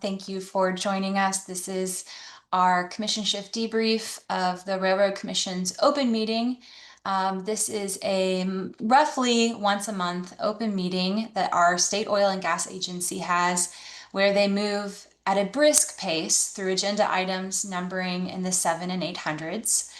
Thank you for joining us. This is our commission shift debrief of the Railroad Commission's open meeting. This is a roughly once a month open meeting that our state oil and gas agency has, where they move at a brisk pace through agenda items numbering in the 7 and 800s.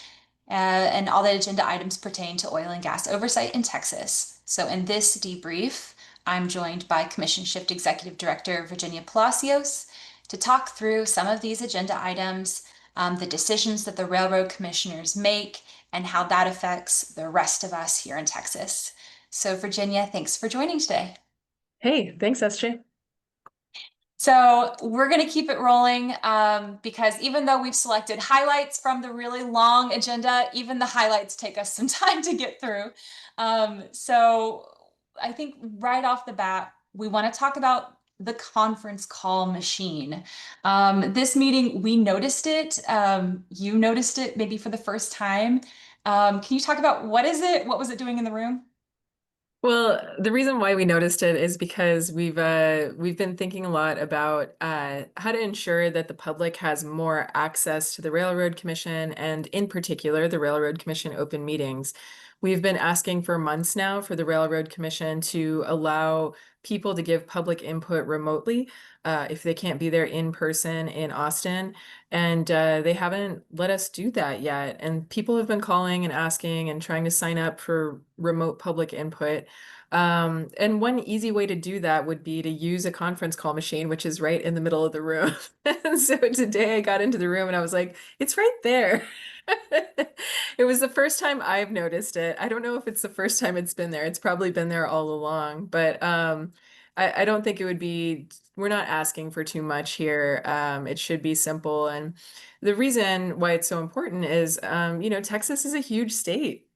And all the agenda items pertain to oil and gas oversight in Texas. So in this debrief, I'm joined by Commission Shift Executive Director Virginia Palacios to talk through some of these agenda items, the decisions that the railroad commissioners make, and how that affects the rest of us here in Texas. So Virginia, thanks for joining today. Hey, thanks, SJ. So we're going to keep it rolling because even though we've selected highlights from the really long agenda, even the highlights take us some time to get through. So I think right off the bat, we want to talk about the conference call machine. This meeting, we noticed it. You noticed it maybe for the first time. Can you talk about what is it? What was it doing in the room? Well, the reason why we noticed it is because we've been thinking a lot about how to ensure that the public has more access to the Railroad Commission and in particular the Railroad Commission open meetings. We've been asking for months now for the Railroad Commission to allow people to give public input remotely if they can't be there in person in Austin. And they haven't let us do that yet. And people have been calling and asking and trying to sign up for remote public input. And one easy way to do that would be to use a conference call machine, which is right in the middle of the room. And so today I got into the room and I was like, it's right there. It was the first time I've noticed it. I don't know if it's the first time it's been there. It's probably been there all along, but I don't think it would be, we're not asking for too much here. It should be simple. And the reason why it's so important is, Texas is a huge state.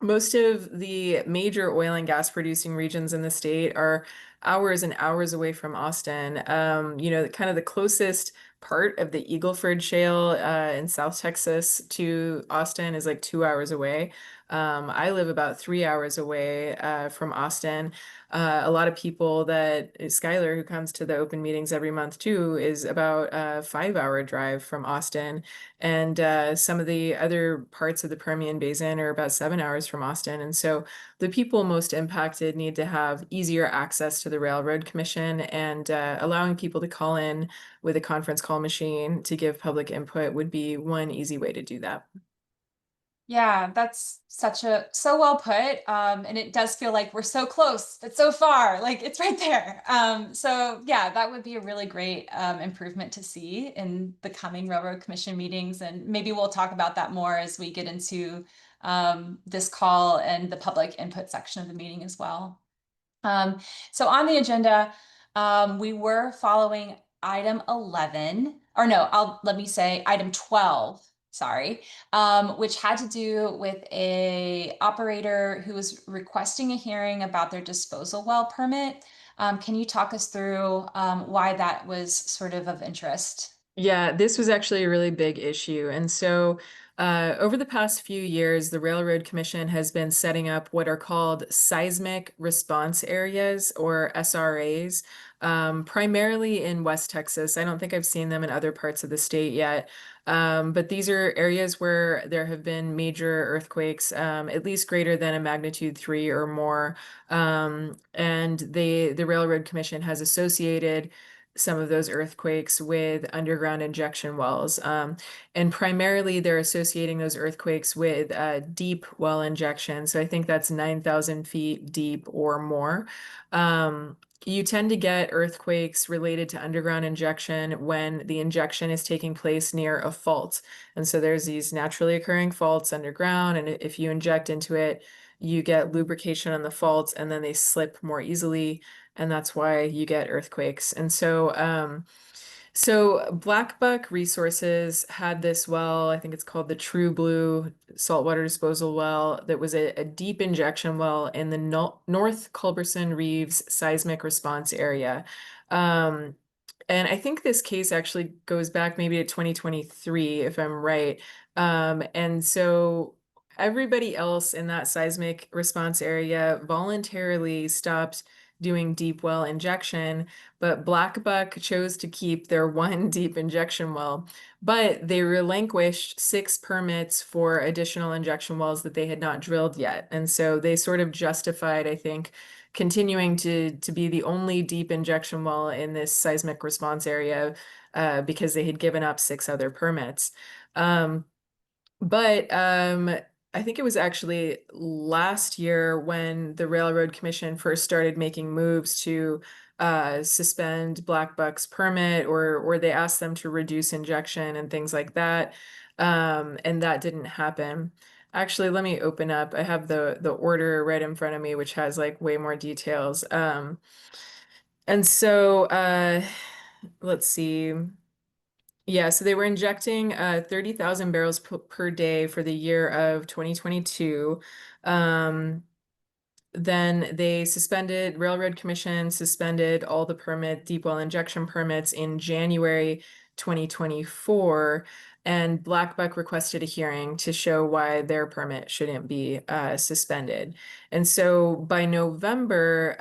Most of the major oil and gas producing regions in the state are hours and hours away from Austin. Kind of the closest part of the Eagleford Shale in South Texas to Austin is like 2 hours away. I live about 3 hours away from Austin. A lot of people Skylar, who comes to the open meetings every month too, is about a 5 hour drive from Austin. And some of the other parts of the Permian Basin are about 7 hours from Austin. And so the people most impacted need to have easier access to the Railroad Commission, and allowing people to call in with a conference call machine to give public input would be one easy way to do that. Yeah, that's so well put. And it does feel like we're so close, but so far, like it's right there. So yeah, that would be a really great improvement to see in the coming Railroad Commission meetings. And maybe we'll talk about that more as we get into this call and the public input section of the meeting as well. Um, so on the agenda, we were following item 11, or no, let me say item 12, sorry, which had to do with a operator who was requesting a hearing about their disposal well permit. Can you talk us through why that was sort of interest? Yeah, this was actually a really big issue. And so, over the past few years, the Railroad Commission has been setting up what are called seismic response areas, or SRAs, primarily in West Texas. I don't think I've seen them in other parts of the state yet. But these are areas where there have been major earthquakes, at least greater than a magnitude 3 or more. And the Railroad Commission has associated some of those earthquakes with underground injection wells. And primarily they're associating those earthquakes with deep well injection. So I think that's 9,000 feet deep or more. You tend to get earthquakes related to underground injection when the injection is taking place near a fault. And so there's these naturally occurring faults underground, and if you inject into it, you get lubrication on the faults and then they slip more easily, and that's why you get earthquakes. And so Black Buck Resources had this well, I think it's called the True Blue saltwater disposal well, that was a deep injection well in the North Culberson Reeves seismic response area. Um, and I think this case actually goes back maybe to 2023, if I'm right. And so everybody else in that seismic response area voluntarily stopped doing deep well injection, but Blackbuck chose to keep their one deep injection well, but they relinquished 6 permits for additional injection wells that they had not drilled yet. And so they sort of justified, I think, continuing to be the only deep injection well in this seismic response area because they had given up 6 other permits. But I think it was actually last year when the Railroad Commission first started making moves to suspend Blackbuck's permit, or they asked them to reduce injection and things like that. And that didn't happen. Actually, let me open up. I have the order right in front of me, which has like way more details. And so let's see. Yeah, so they were injecting 30,000 barrels per day for the year of 2022. Um, then they suspended, Railroad Commission suspended all the deep well injection permits in January 2024. And Blackbuck requested a hearing to show why their permit shouldn't be suspended. And so by November,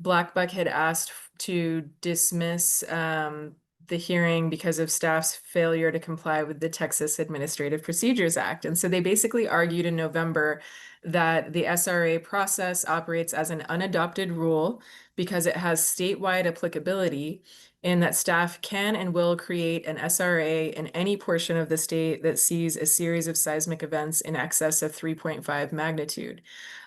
Blackbuck had asked to dismiss the hearing because of staff's failure to comply with the Texas Administrative Procedures Act. And so they basically argued in November that the SRA process operates as an unadopted rule because it has statewide applicability, and that staff can and will create an SRA in any portion of the state that sees a series of seismic events in excess of 3.5 magnitude.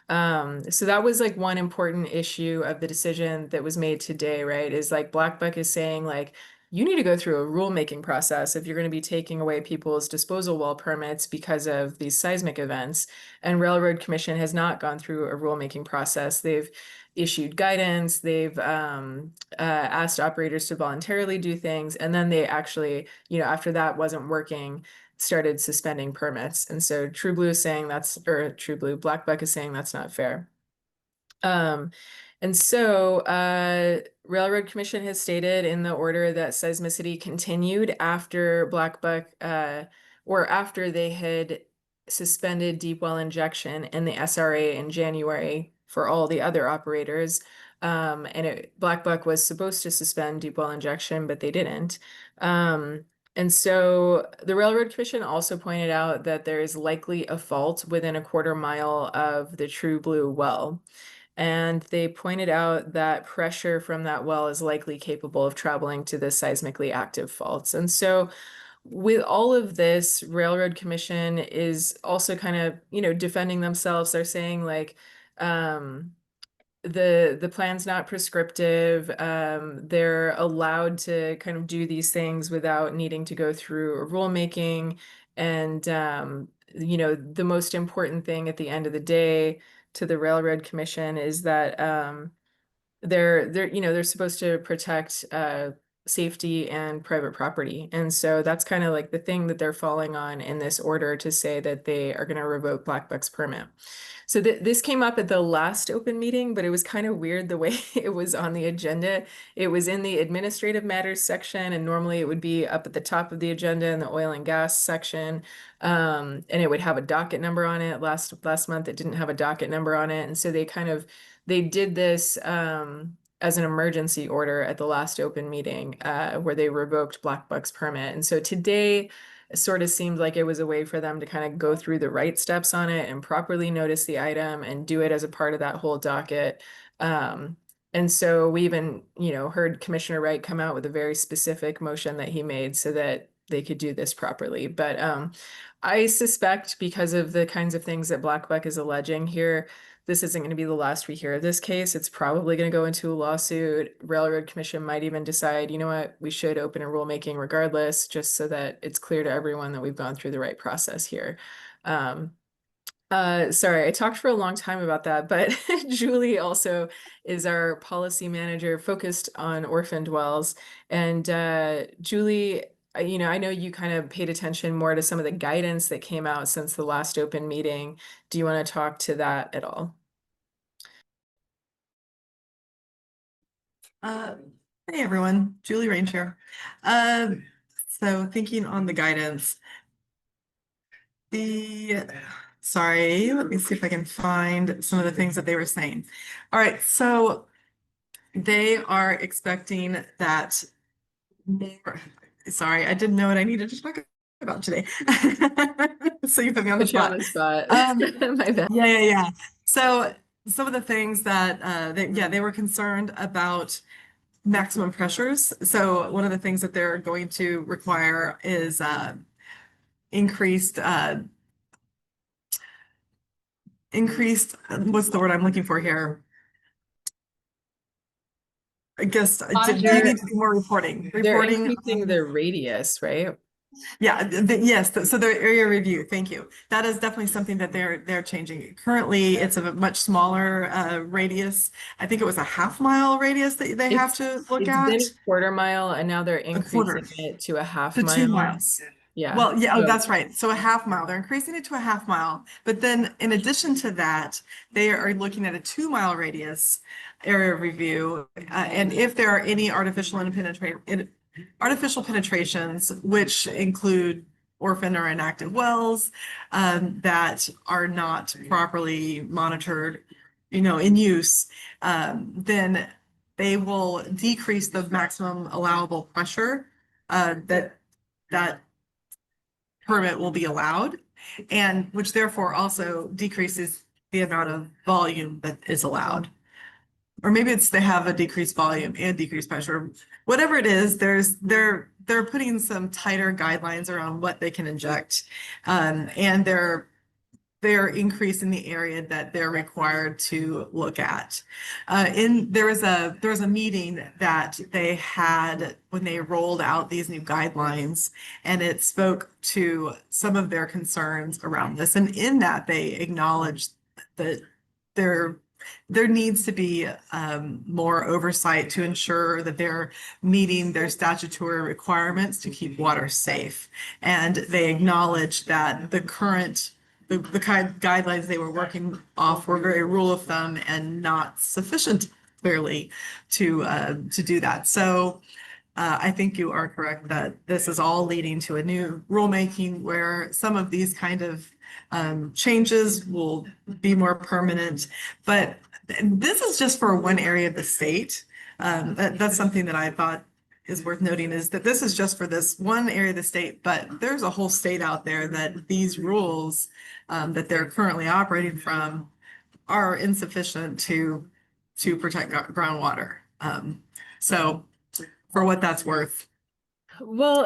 So that was like one important issue of the decision that was made today, right? Is like Blackbuck is saying like, you need to go through a rulemaking process if you're going to be taking away people's disposal well permits because of these seismic events. And Railroad Commission has not gone through a rulemaking process. They've issued guidance, they've asked operators to voluntarily do things, and then they actually, after that wasn't working, started suspending permits. And so True Blue is saying Blackbuck is saying that's not fair. And so Railroad Commission has stated in the order that seismicity continued after Blackbuck or after they had suspended deep well injection and the SRA in January for all the other operators. And Blackbuck was supposed to suspend deep well injection, but they didn't. And so the Railroad Commission also pointed out that there is likely a fault within a quarter mile of the True Blue well. And they pointed out that pressure from that well is likely capable of traveling to the seismically active faults. And so with all of this, Railroad Commission is also kind of, defending themselves. They're saying like, the plan's not prescriptive. They're allowed to kind of do these things without needing to go through a rulemaking. And the most important thing at the end of the day to the Railroad Commission is that they're supposed to protect safety and private property. And so that's kind of like the thing that they're falling on in this order to say that they are going to revoke Blackbuck's permit. So this came up at the last open meeting, but it was kind of weird the way it was on the agenda. It was in the administrative matters section, and normally it would be up at the top of the agenda in the oil and gas section. And it would have a docket number on it. Last month, it didn't have a docket number on it. And so they did this as an emergency order at the last open meeting where they revoked Blackbuck's permit. And so today it sort of seemed like it was a way for them to kind of go through the right steps on it and properly notice the item and do it as a part of that whole docket. And so we even, heard Commissioner Wright come out with a very specific motion that he made so that they could do this properly. But I suspect because of the kinds of things that Blackbuck is alleging here, this isn't going to be the last we hear of this case. It's probably going to go into a lawsuit. Railroad Commission might even decide, you know what, we should open a rulemaking regardless, just so that it's clear to everyone that we've gone through the right process here. Sorry, I talked for a long time about that, but Julie also is our policy manager focused on orphaned wells. And Julie, I know you kind of paid attention more to some of the guidance that came out since the last open meeting. Do you want to talk to that at all? Hey everyone, Julie Range here. So thinking on the guidance, the Sorry, let me see if I can find some of the things that they were saying. All right, so they are expecting that more, sorry, I didn't know what I needed to talk about today. So you put me on the Put you on spot. the spot. Um, My bad. yeah. So some of the things that they were concerned about maximum pressures. So one of the things that they're going to require is increased what's the word I'm looking for here? I guess they Monitoring? need to do more reporting. They're increasing the radius, right? Yeah, yes. So the area review, thank you. That is definitely something that they're changing. Currently, it's a much smaller radius. I think it was a half-mile radius that they have to look It's at. been a quarter mile and now they're A quarter increasing it to a half to 2 mile. miles. Yeah. Well, yeah, oh, So that's right. So a half mile. They're increasing it to a half mile. But then in addition to that, they are looking at a 2 mile radius area review. And if there are any artificial penetrations, which include orphan or inactive wells, that are not properly monitored, in use, then they will decrease the maximum allowable pressure, that permit will be allowed, and which therefore also decreases the amount of volume that is allowed. Or maybe it's they have a decreased volume and decreased pressure. Whatever it is, they're putting some tighter guidelines around what they can inject. And they're increasing the area that they're required to look at. There was a meeting that they had when they rolled out these new guidelines, and it spoke to some of their concerns around this. And in that, they acknowledged that there needs to be more oversight to ensure that they're meeting their statutory requirements to keep water safe. And they acknowledged that the kind of guidelines they were working off were very rule of thumb and not sufficient, clearly, to do that. So I think you are correct that this is all leading to a new rulemaking where some of these kind of changes will be more permanent. But this is just for one area of the state. That's something that I thought is worth noting, is that this is just for this one area of the state, but there's a whole state out there that these rules that they're currently operating from are insufficient to protect groundwater. So for what that's worth. well,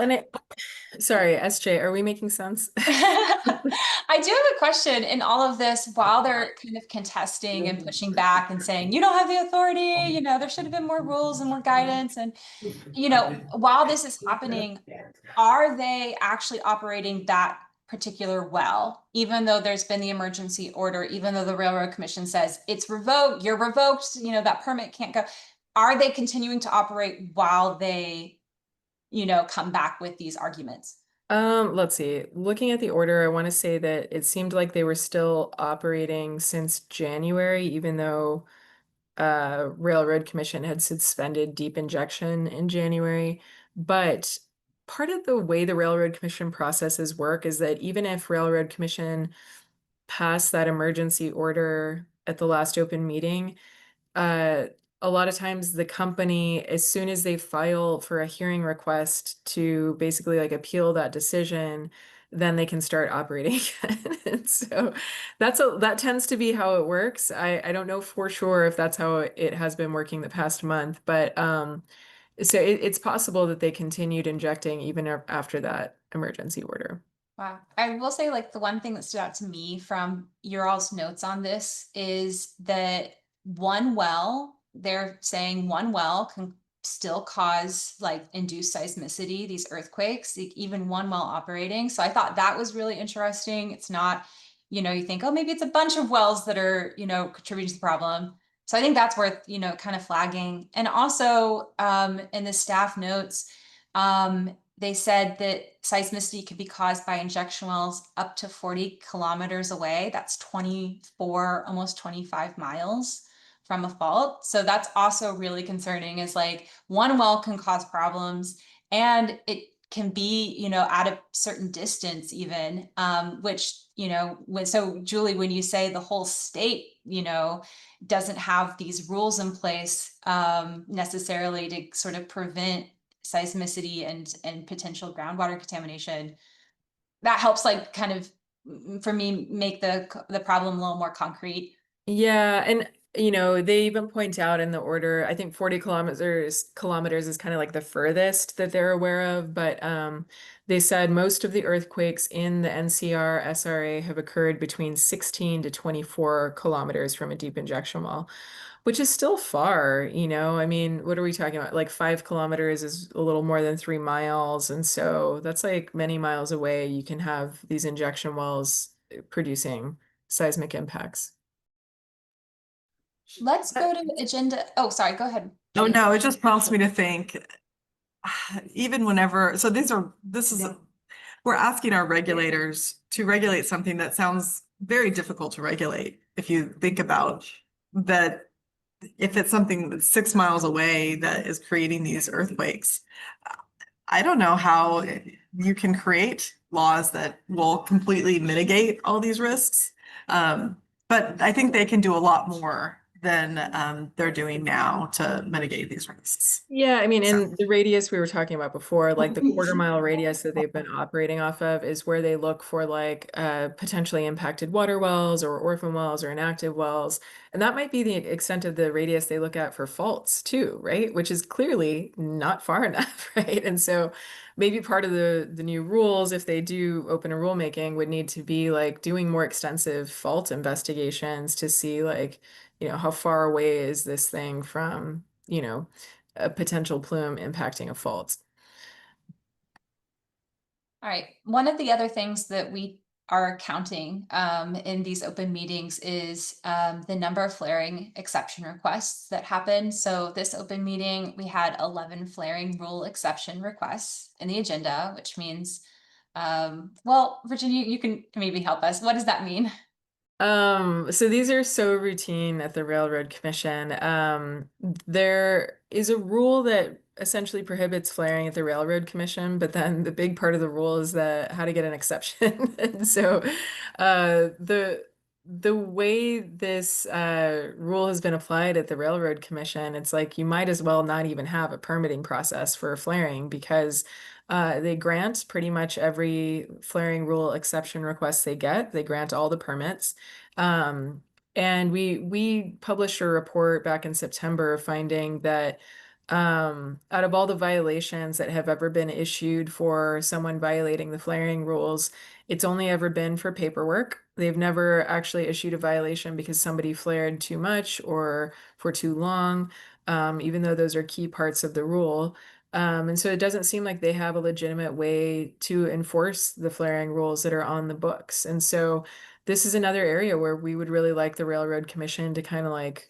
sorry, SJ, are we making sense? I do have a question in all of this while they're kind of contesting and pushing back and saying, you don't have the authority, there should have been more rules and more guidance. And, while this is happening, are they actually operating that particular well, even though there's been the emergency order, even though the Railroad Commission says it's revoked, you're revoked, that permit can't go. Are they continuing to operate while they, come back with these arguments? Let's see. Looking at the order, I want to say that it seemed like they were still operating since January, even though Railroad Commission had suspended deep injection in January. But part of the way the Railroad Commission processes work is that even if Railroad Commission passed that emergency order at the last open meeting, uh, a lot of times the company, as soon as they file for a hearing request to basically like appeal that decision, then they can start operating again. And so that tends to be how it works. I don't know for sure if that's how it has been working the past month, but so it's possible that they continued injecting even after that emergency order. Wow. I will say, like, the one thing that stood out to me from your all's notes on this is that they're saying one well can still cause like induced seismicity, these earthquakes, even one well operating. So I thought that was really interesting. It's not, you think, oh, maybe it's a bunch of wells that are, contributing to the problem. So I think that's worth, kind of flagging. And also in the staff notes, they said that seismicity could be caused by injection wells up to 40 kilometers away. That's 24, almost 25 miles from a fault. So that's also really concerning, is like one well can cause problems, and it can be, at a certain distance even, which, so Julie, when you say the whole state, doesn't have these rules in place, necessarily to sort of prevent seismicity and potential groundwater contamination, that helps like kind of for me make the problem a little more concrete. Yeah, and they even point out in the order, I think 40 kilometers is kind of like the furthest that they're aware of, but they said most of the earthquakes in the NCR SRA have occurred between 16 to 24 kilometers from a deep injection well, which is still far, I mean, what are we talking about? Like 5 kilometers is a little more than 3 miles, and so that's like many miles away. You can have these injection wells producing seismic impacts. Let's go to agenda. Oh, sorry, go ahead. Oh, Jenny. no, it just prompts me to think, even whenever, so we're asking our regulators to regulate something that sounds very difficult to regulate. If you think about that, if it's something that's 6 miles away that is creating these earthquakes, I don't know how you can create laws that will completely mitigate all these risks. But I think they can do a lot more than they're doing now to mitigate these risks. Yeah, I mean, So- in the radius we were talking about before, like the quarter-mile radius that they've been operating off of is where they look for like potentially impacted water wells or orphan wells or inactive wells. And that might be the extent of the radius they look at for faults too, right? Which is clearly not far enough, right? And so maybe part of the new rules, if they do open a rulemaking, would need to be like doing more extensive fault investigations to see like, how far away is this thing from, a potential plume impacting a fault. All right. One of the other things that we are counting in these open meetings is the number of flaring exception requests that happen. So this open meeting, we had 11 flaring rule exception requests in the agenda, which means, well, Virginia, you can maybe help us. What does that mean? So these are so routine at the Railroad Commission. There is a rule that essentially prohibits flaring at the Railroad Commission, but then the big part of the rule is that how to get an exception. And so, the way this rule has been applied at the Railroad Commission, it's like you might as well not even have a permitting process for flaring because they grant pretty much every flaring rule exception request they get. They grant all the permits. And we published a report back in September finding that out of all the violations that have ever been issued for someone violating the flaring rules, it's only ever been for paperwork. They've never actually issued a violation because somebody flared too much or for too long, even though those are key parts of the rule. And so it doesn't seem like they have a legitimate way to enforce the flaring rules that are on the books. And so this is another area where we would really like the Railroad Commission to kind of like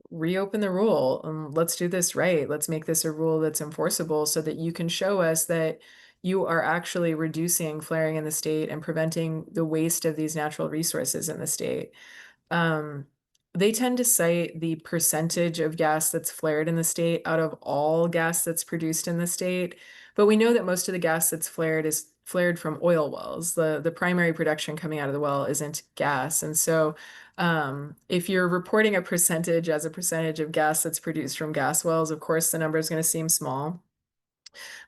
reopen the rule. Let's do this right. Let's make this a rule that's enforceable so that you can show us that you are actually reducing flaring in the state and preventing the waste of these natural resources in the state. They tend to cite the percentage of gas that's flared in the state out of all gas that's produced in the state. But we know that most of the gas that's flared is flared from oil wells. The primary production coming out of the well isn't gas. And so if you're reporting a percentage as a percentage of gas that's produced from gas wells, of course, the number is going to seem small.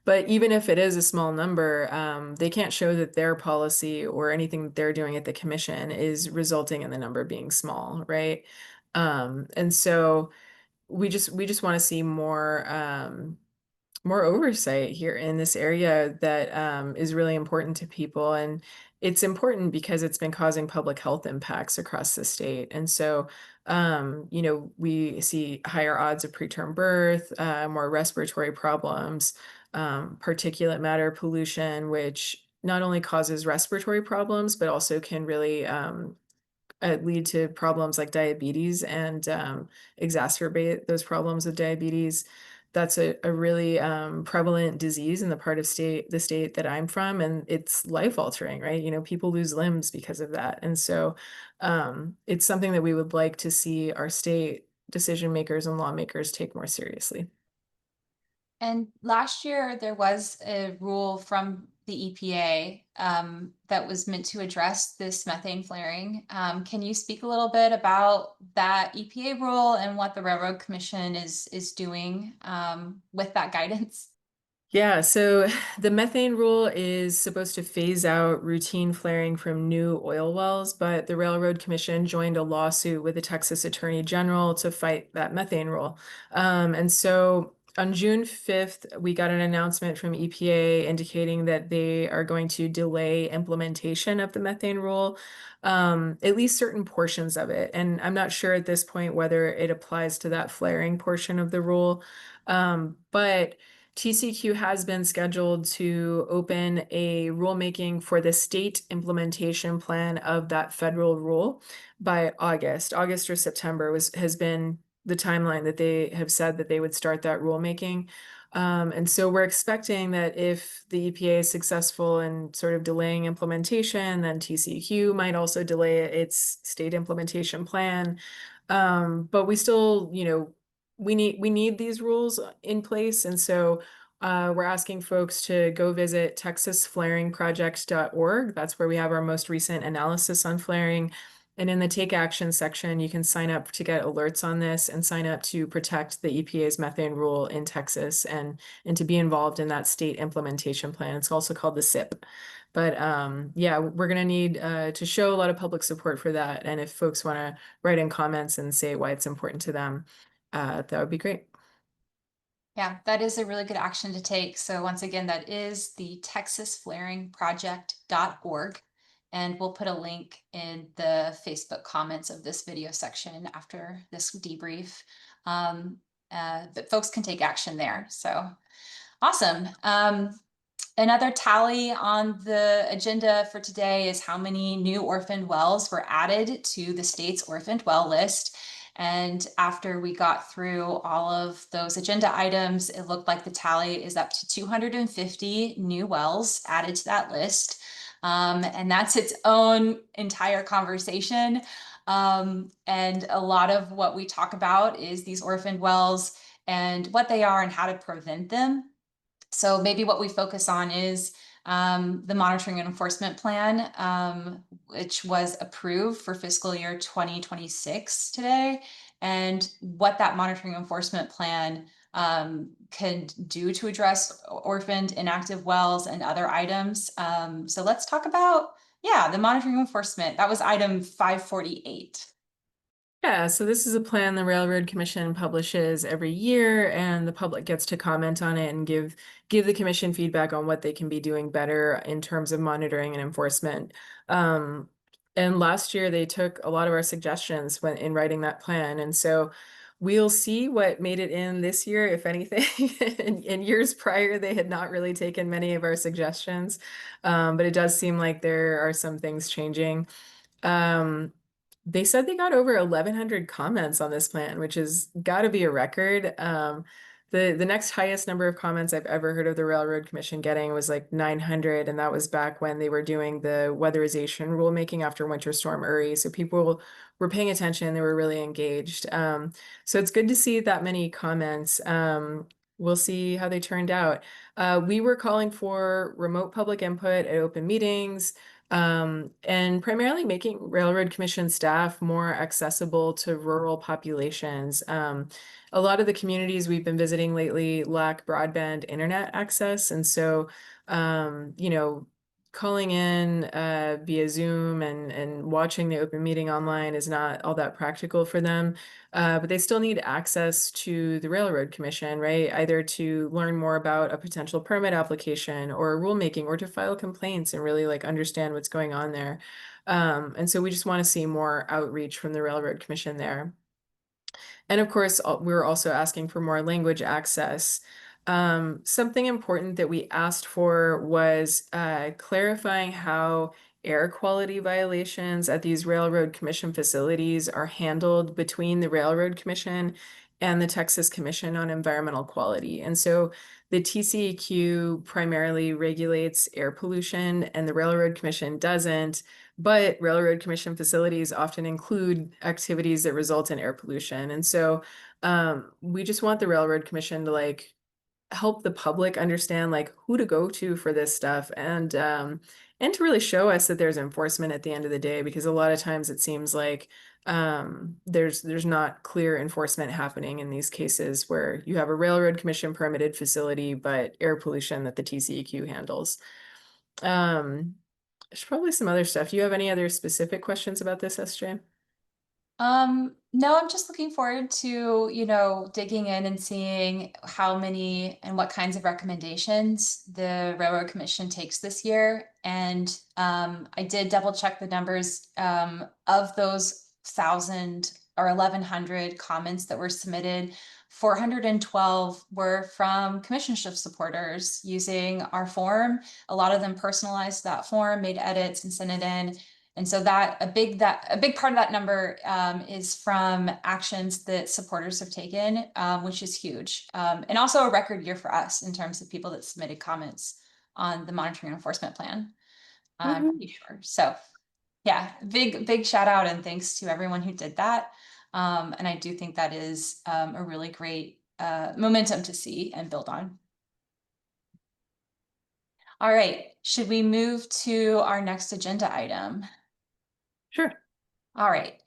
But even if it is a small number, they can't show that their policy or anything that they're doing at the commission is resulting in the number being small, right? And so we just want to see more oversight here in this area that is really important to people. And it's important because it's been causing public health impacts across the state. And so, we see higher odds of preterm birth, more respiratory problems, particulate matter pollution, which not only causes respiratory problems, but also can really lead to problems like diabetes and exacerbate those problems of diabetes. That's a really prevalent disease in the part of the state that I'm from, and it's life altering, right? People lose limbs because of that. And so it's something that we would like to see our state decision makers and lawmakers take more seriously. And last year, there was a rule from the EPA that was meant to address this methane flaring. Can you speak a little bit about that EPA rule and what the Railroad Commission is doing with that guidance? Yeah, so the methane rule is supposed to phase out routine flaring from new oil wells, but the Railroad Commission joined a lawsuit with the Texas Attorney General to fight that methane rule. And so on June 5th, we got an announcement from EPA indicating that they are going to delay implementation of the methane rule, at least certain portions of it. And I'm not sure at this point whether it applies to that flaring portion of the rule. But TCEQ has been scheduled to open a rulemaking for the state implementation plan of that federal rule by August. August or September has been the timeline that they have said that they would start that rulemaking. And so we're expecting that if the EPA is successful in sort of delaying implementation, then TCEQ might also delay its state implementation plan. But we still, we need these rules in place, and so we're asking folks to go visit texasflaringproject.org. That's where we have our most recent analysis on flaring. And in the Take Action section, you can sign up to get alerts on this and sign up to protect the EPA's methane rule in Texas and to be involved in that state implementation plan. It's also called the SIP. But yeah, we're going to need to show a lot of public support for that. And if folks want to write in comments and say why it's important to them, that would be great. Yeah, that is a really good action to take. So once again, that is the texasflaringproject.org. And we'll put a link in the Facebook comments of this video section after this debrief. That folks can take action there. So awesome. Another tally on the agenda for today is how many new orphaned wells were added to the state's orphaned well list. And after we got through all of those agenda items, it looked like the tally is up to 250 new wells added to that list. And that's its own entire conversation. And a lot of what we talk about is these orphaned wells and what they are and how to prevent them. So maybe what we focus on is the monitoring and enforcement plan, which was approved for fiscal year 2026 today, and what that monitoring enforcement plan can do to address orphaned inactive wells and other items. So let's talk about, yeah, the monitoring enforcement. That was item 548. Yeah, so this is a plan the Railroad Commission publishes every year, and the public gets to comment on it and give the commission feedback on what they can be doing better in terms of monitoring and enforcement. And last year they took a lot of our suggestions when in writing that plan, and so we'll see what made it in this year, if anything. In years prior, they had not really taken many of our suggestions, but it does seem like there are some things changing. They said they got over 1,100 comments on this plan, which has got to be a record. The next highest number of comments I've ever heard of the Railroad Commission getting was like 900, and that was back when they were doing the weatherization rulemaking after Winter Storm Uri. So people were paying attention, they were really engaged. So it's good to see that many comments. We'll see how they turned out. We were calling for remote public input at open meetings, and primarily making Railroad Commission staff more accessible to rural populations. A lot of the communities we've been visiting lately lack broadband internet access, and so calling in via Zoom and watching the open meeting online is not all that practical for them. But they still need access to the Railroad Commission, right? Either to learn more about a potential permit application or a rulemaking, or to file complaints and really like understand what's going on there. And so we just want to see more outreach from the Railroad Commission there. And of course, we're also asking for more language access. Something important that we asked for was clarifying how air quality violations at these Railroad Commission facilities are handled between the Railroad Commission and the Texas Commission on Environmental Quality. And so the TCEQ primarily regulates air pollution and the Railroad Commission doesn't, but Railroad Commission facilities often include activities that result in air pollution. And so we just want the Railroad Commission to help the public understand like who to go to for this stuff, and to really show us that there's enforcement at the end of the day, because a lot of times it seems like there's not clear enforcement happening in these cases where you have a railroad commission permitted facility but air pollution that the TCEQ handles. There's probably some other stuff. Do you have any other specific questions about this, SJ? No, I'm just looking forward to, digging in and seeing how many and what kinds of recommendations the Railroad Commission takes this year. And I did double check the numbers of those 1,000 or 1,100 comments that were submitted. 412 were from commissionership supporters using our form. A lot of them personalized that form, made edits, and sent it in. And so a big part of that number is from actions that supporters have taken, which is huge, and also a record year for us in terms of people that submitted comments on the monitoring and enforcement plan. I'm pretty sure. So, yeah, big shout out and thanks to everyone who did that. And I do think that is a really great momentum to see and build on. All right, should we move to our next agenda item? Sure. All right.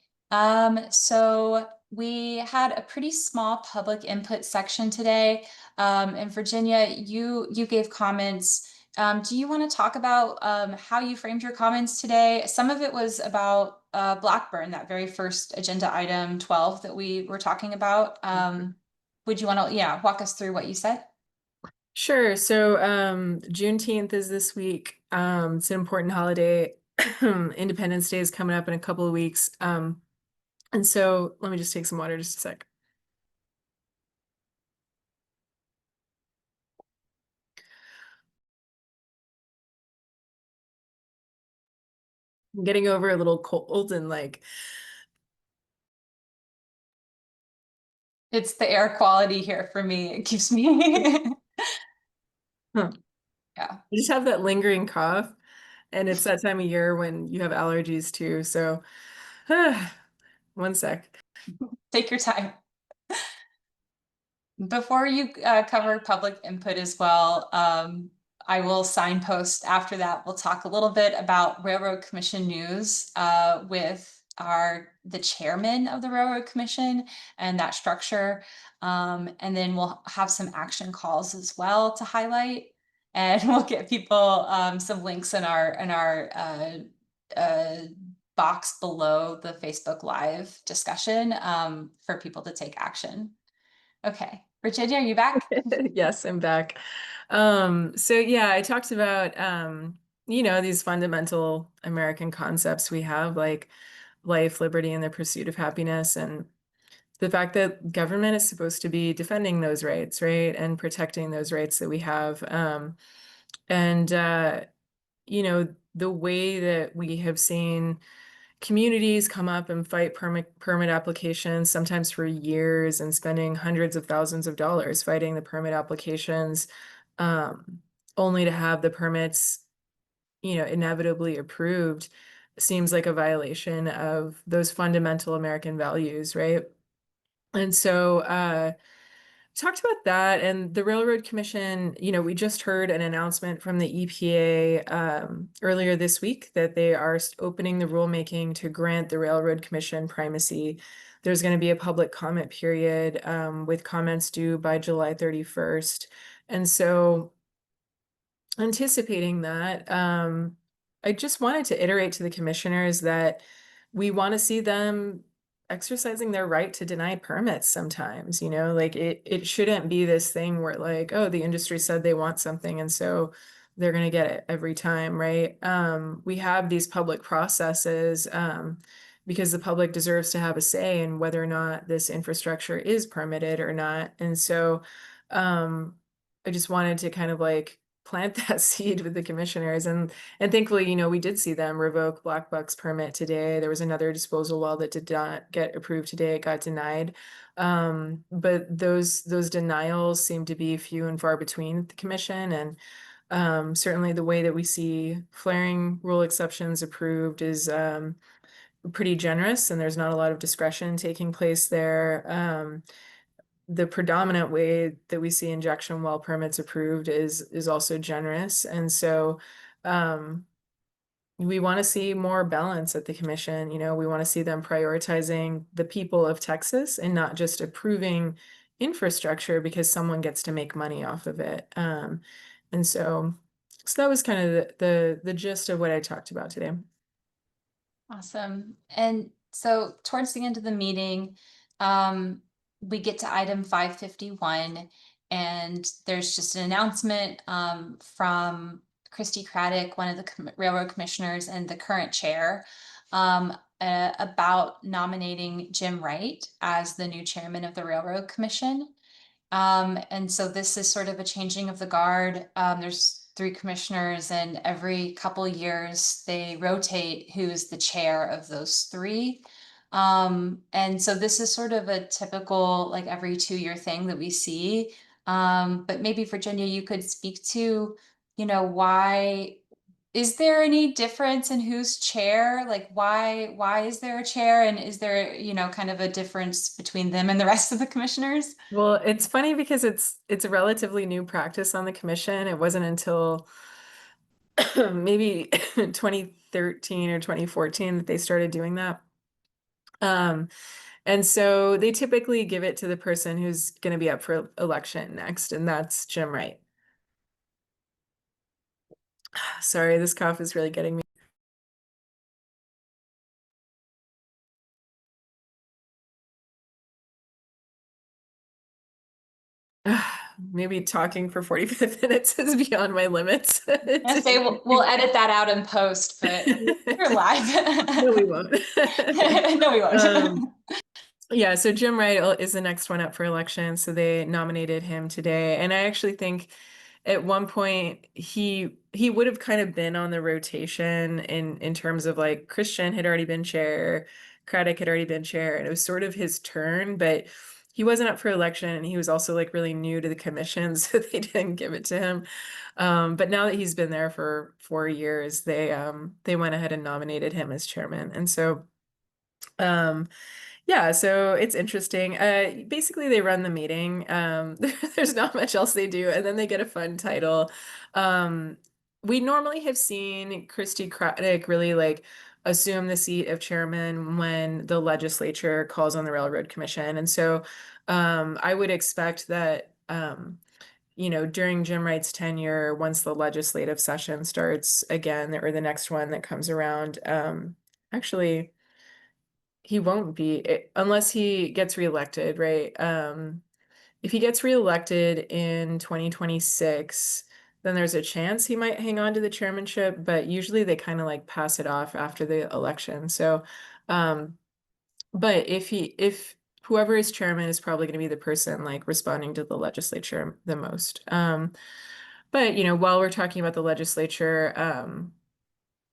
So we had a pretty small public input section today. And Virginia, you gave comments. Do you want to talk about how you framed your comments today? Some of it was about Blackburn, that very first agenda item 12 that we were talking about. Would you want to, walk us through what you said? Sure. So Juneteenth is this week. It's an important holiday. Independence Day is coming up in a couple of weeks. And so let me just take some water just a sec. I'm getting over a little cold and like It's the air quality here for me. It keeps me. huh. Yeah. I just have that lingering cough, and it's that time of year when you have allergies too. So 1 sec. Take your time. Before you cover public input as well, I will signpost after that. We'll talk a little bit about Railroad Commission news with the chairman of the Railroad Commission and that structure. And then we'll have some action calls as well to highlight. And we'll get people some links in our box below the Facebook Live discussion for people to take action. Okay, Virginia, are you back? Yes, I'm back. So yeah, I talked about these fundamental American concepts we have, like life, liberty, and the pursuit of happiness, and the fact that government is supposed to be defending those rights, right, and protecting those rights that we have. And the way that we have seen communities come up and fight permit applications, sometimes for years, and spending hundreds of thousands of dollars fighting the permit applications, only to have the permits, inevitably approved, seems like a violation of those fundamental American values, right? And so talked about that, and the Railroad Commission, we just heard an announcement from the EPA earlier this week that they are opening the rulemaking to grant the Railroad Commission primacy. There's going to be a public comment period with comments due by July 31st. And so anticipating that, I just wanted to iterate to the commissioners that we want to see them exercising their right to deny permits sometimes, like it shouldn't be this thing where like, oh, the industry said they want something and so they're going to get it every time, right? We have these public processes because the public deserves to have a say in whether or not this infrastructure is permitted or not. And so I just wanted to kind of like plant that seed with the commissioners, and thankfully, we did see them revoke Black Buck's permit today. There was another disposal well that did not get approved today. It got denied. But those denials seem to be few and far between at the commission, and certainly the way that we see flaring rule exceptions approved is pretty generous, and there's not a lot of discretion taking place there. the predominant way that we see injection well permits approved is also generous. And so we want to see more balance at the commission. You know, we want to see them prioritizing the people of Texas and not just approving infrastructure because someone gets to make money off of it. And so that was kind of the gist of what I talked about today. Awesome. And so towards the end of the meeting, we get to item 551, and there's just an announcement from Christy Craddock, one of the railroad commissioners and the current chair, about nominating Jim Wright as the new chairman of the Railroad Commission. And so this is sort of a changing of the guard. There's 3 commissioners, and every couple years they rotate who's the chair of those 3. And so this is sort of a typical, like, every 2-year thing that we see. But maybe Virginia, you could speak to, you know, why is there any difference in who's chair? Like, why is there a chair, and is there, you know, kind of a difference between them and the rest of the commissioners? Well, it's funny because it's a relatively new practice on the commission. It wasn't until maybe 2013 or 2014 that they started doing that. And so they typically give it to the person who's going to be up for election next, and that's Jim Wright. Sorry, this cough is really getting me. Maybe talking for 45 minutes is beyond my limits. I say we'll edit that out in post, but we're live. No, we won't. No, we won't. Yeah, so Jim Wright is the next one up for election. So they nominated him today. And I actually think at one point he would have kind of been on the rotation in terms of, like, Christian had already been chair, Craddock had already been chair, and it was sort of his turn, but he wasn't up for election, and he was also, like, really new to the commission, so they didn't give it to him. But now that he's been there for 4 years, they went ahead and nominated him as chairman. And so yeah, so it's interesting. Basically they run the meeting. There's not much else they do, and then they get a fun title. We normally have seen Christy Craddock really, like, assume the seat of chairman when the legislature calls on the Railroad Commission. And so I would expect that you know, during Jim Wright's tenure, once the legislative session starts again, or the next one that comes around, actually he won't be unless he gets reelected, right? If he gets reelected in 2026, then there's a chance he might hang on to the chairmanship, but usually they kind of, like, pass it off after the election. So, but if whoever is chairman is probably going to be the person, like, responding to the legislature the most. But, you know, while we're talking about the legislature,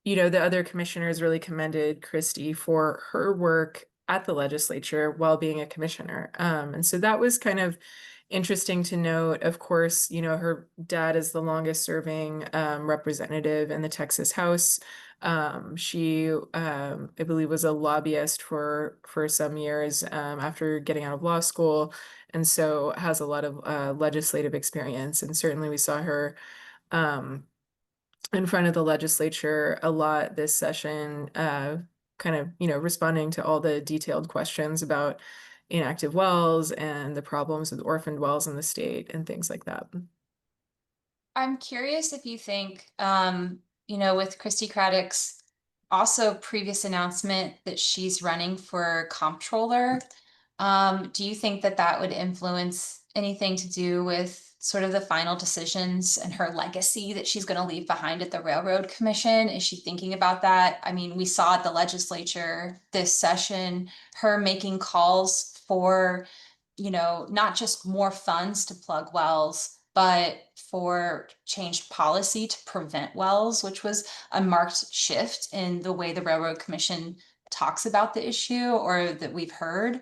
you know, the other commissioners really commended Christy for her work at the legislature while being a commissioner. And so that was kind of interesting to note. Of course, you know, her dad is the longest serving representative in the Texas House. She, I believe, was a lobbyist for some years after getting out of law school, and so has a lot of legislative experience. And certainly we saw her in front of the legislature a lot this session, kind of, you know, responding to all the detailed questions about inactive wells and the problems with orphaned wells in the state and things like that. I'm curious if you think, you know, with Christy Craddock's also previous announcement that she's running for comptroller, do you think that that would influence anything to do with sort of the final decisions and her legacy that she's going to leave behind at the Railroad Commission? Is she thinking about that? I mean, we saw at the legislature this session, her making calls for, you know, not just more funds to plug wells, but for changed policy to prevent wells, which was a marked shift in the way the Railroad Commission talks about the issue, or that we've heard.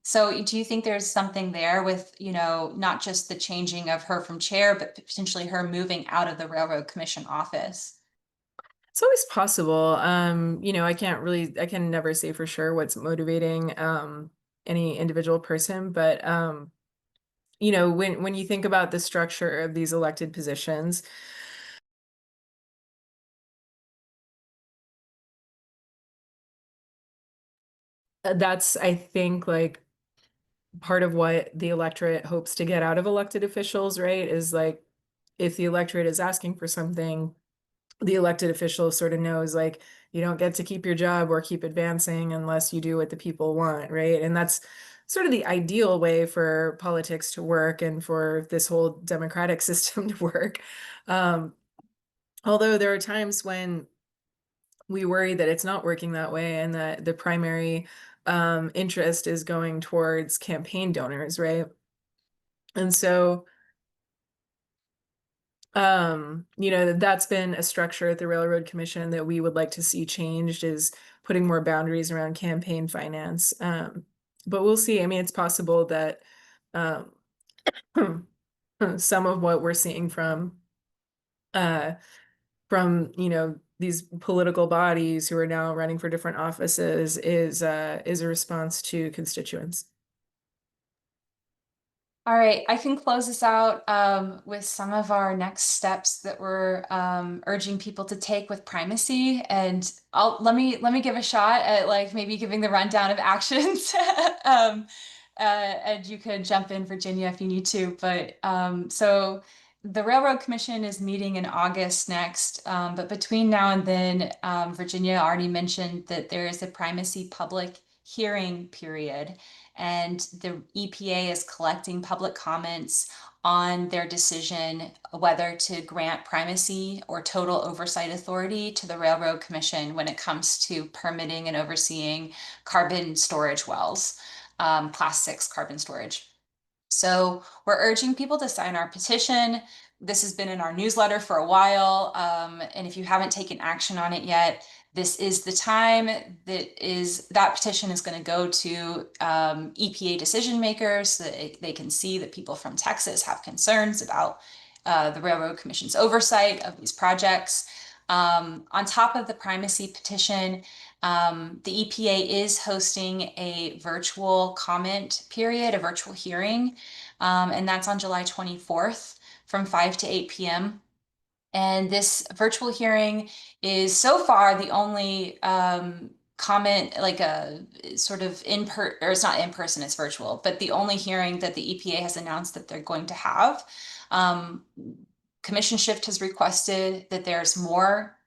So do you think there's something there with, you know, not just the changing of her from chair, but potentially her moving out of the Railroad Commission office? It's always possible. You know, I can never say for sure what's motivating any individual person, but you know, when you think about the structure of these elected positions, that's, I think, like part of what the electorate hopes to get out of elected officials, right? Is like, if the electorate is asking for something, the elected official sort of knows, like, you don't get to keep your job or keep advancing unless you do what the people want, right? And that's sort of the ideal way for politics to work and for this whole democratic system to work. Although there are times when we worry that it's not working that way and that the primary interest is going towards campaign donors, right? And so, you know, that's been a structure at the Railroad Commission that we would like to see changed, is putting more boundaries around campaign finance. But we'll see. I mean, it's possible that um, some of what we're seeing uh, you know, these political bodies who are now running for different offices is a response to constituents. All right, I can close this out with some of our next steps that we're urging people to take with primacy, and let me give a shot at like maybe giving the rundown of actions, and you could jump in, Virginia, if you need to. But so the Railroad Commission is meeting in August next, but between now and then, Virginia already mentioned that there is a primacy public hearing period, and the EPA is collecting public comments on their decision whether to grant primacy or total oversight authority to the Railroad Commission when it comes to permitting and overseeing carbon storage wells, Class 6 carbon storage. So we're urging people to sign our petition. This has been in our newsletter for a while, and if you haven't taken action on it yet, this is the time. That petition is going to go to EPA decision makers so that they can see that people from Texas have concerns about the Railroad Commission's oversight of these projects. On top of the primacy petition, the EPA is hosting a virtual comment period, a virtual hearing, and that's on July 24th from 5 to 8 p.m. And this virtual hearing is so far the only comment, like a sort of or it's not in person, it's virtual, but the only hearing that the EPA has announced that they're going to have. Um, Commission Shift has requested that there's more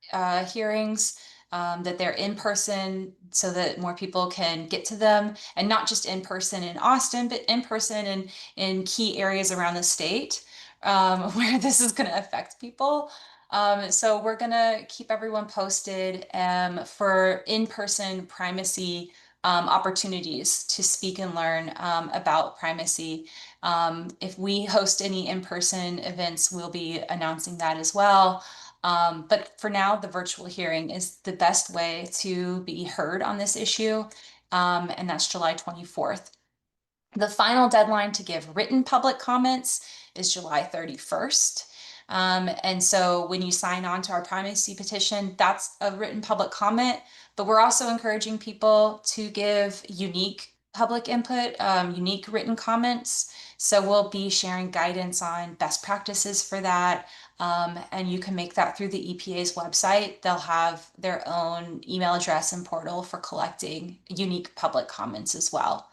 hearings, that they're in person so that more people can get to them, and not just in person in Austin, but in person in key areas around the state where this is going to affect people. So we're going to keep everyone posted for in-person primacy opportunities to speak and learn about primacy. If we host any in-person events, we'll be announcing that as well. But for now, the virtual hearing is the best way to be heard on this issue, and that's July 24th. The final deadline to give written public comments is July 31st. And so when you sign on to our primacy petition, that's a written public comment, but we're also encouraging people to give unique public input, unique written comments. So we'll be sharing guidance on best practices for that. And you can make that through the EPA's website. They'll have their own email address and portal for collecting unique public comments as well.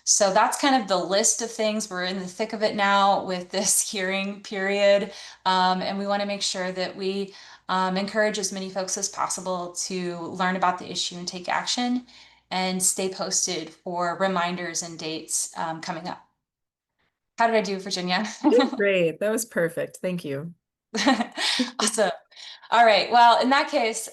So that's kind of the list of things. We're in the thick of it now with this hearing period. And we want to make sure that we encourage as many folks as possible to learn about the issue and take action, and stay posted for reminders and dates coming up. How did I do, Virginia? Great. That was perfect. Thank you. Awesome. All right. Well, in that case,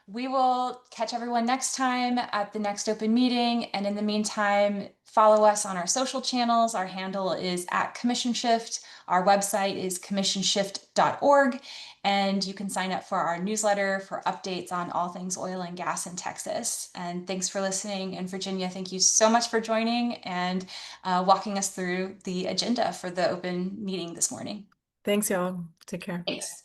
we will catch everyone next time at the next open meeting. And in the meantime, follow us on our social channels. Our handle is @CommissionShift. Our website is commissionshift.org. And you can sign up for our newsletter for updates on all things oil and gas in Texas. And thanks for listening. And Virginia, thank you so much for joining and walking us through the agenda for the open meeting this morning. Thanks, y'all. Take care. Thanks.